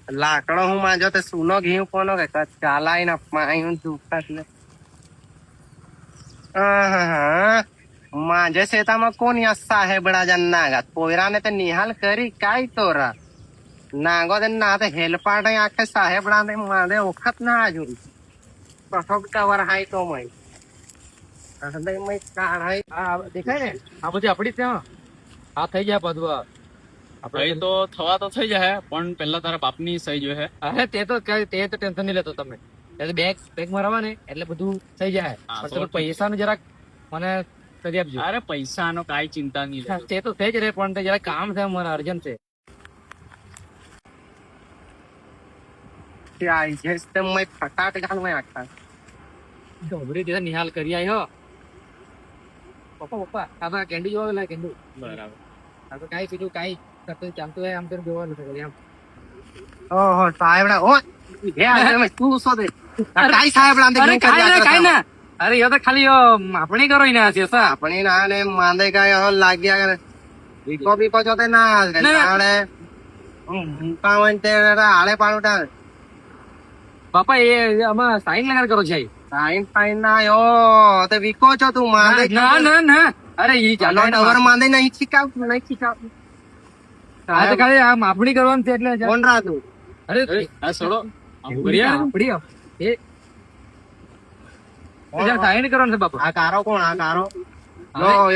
લાકડો હું માંજો તે સુનો ઘી કોનો કે ચાલાઈ ના પાયું દુખતા એટલે माझ्या शेताમાં कोण या साहेबडाच्या नागात पोयराने ते निहाल करी काय तोरा नागो ते ना ते हेलपाट आखे साहेबडाने माझे ओखत ना अजून प्रसोबटावर हाय तो मै હૃદય मै કાઢાય આ દેખાય ને આ બધી આપડી ત્યાં આ થઈ જાય બધું સહી તો થવા તો થઈ જાય પણ પેલા તારા બાપની સહી જો હે અરે તે તો ટેન્શન નહીં લેતો તમે બેગ મરાવા ને એટલે બધું થઈ જાય હા, પણ તમે પૈસાનું જરાક મને કરી આપજો. અરે પૈસાનો કાઈ ચિંતા નહીં લેતો. તે તો થઈ જ રહે પણ તે જરાક કામ છે મને અર્જન્ટ છે. हेच ते मै फटाट घाल मै आखा ઢોબરી તે નિહાલ કરી આવ્યો. પપ્પા આ તો કેન્ડી જોવા લે કેન્ડી બરાબર આ તો કાઈ બીજું કાઈ કરતું ચાલતું હોય આમ તેમ જોવાનું છે ખાલી આમ. ઓહો સાહેબડા ઓ હે આ તું શું દે કાઈ સાહેબડા અરે કાઈ ના અરે યો તો ખાલી આપણી કરો ને છે સા આપણે ના ને માંદે કાય હો લાગ્યા કરે બીકો બીકો જોતે ના આડે પાવન તે આળે પાણુટા બાપા એ આમાં સાઈન લગાડ કરો છે સાઈન ફાઈન ના યો તે બીકો છો તું માંદે ના ના ના અરે ઈ ચાલો ડવર માંદે નહીં શીખાવ નહીં શીખાવ આ તો ખાલી આમ આપણી કરવાનું છે એટલે કોણ રા તું અરે આ છોડો આમ કર્યા આપણી એ સાઈન કરવાનું છે બાપા. આ કારો કોણ આ કારો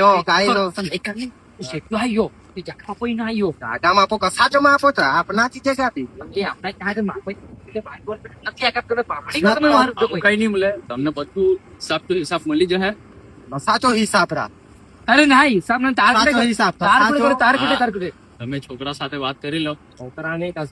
યો કાઈ નો શેકલો આયો એ જખા પઈ ના આયો કાકા માપો કસાચો માપો છે આપના ચીજે જાતી એ આપણે ત્યાં માપે એટલે બાજુ નથી આકત કરે પાપડી નો તમે મારું જો કઈ નહીં મળે તમને બધું હિસાબ તો હિસાબ મળી જશે. સાચો હિસાબ રા અરે ના હિસાબ ને તાર સાચો હિસાબ તાર કુટે તમે છોકરા સાથે વાત કરી લો. છોકરાની કસા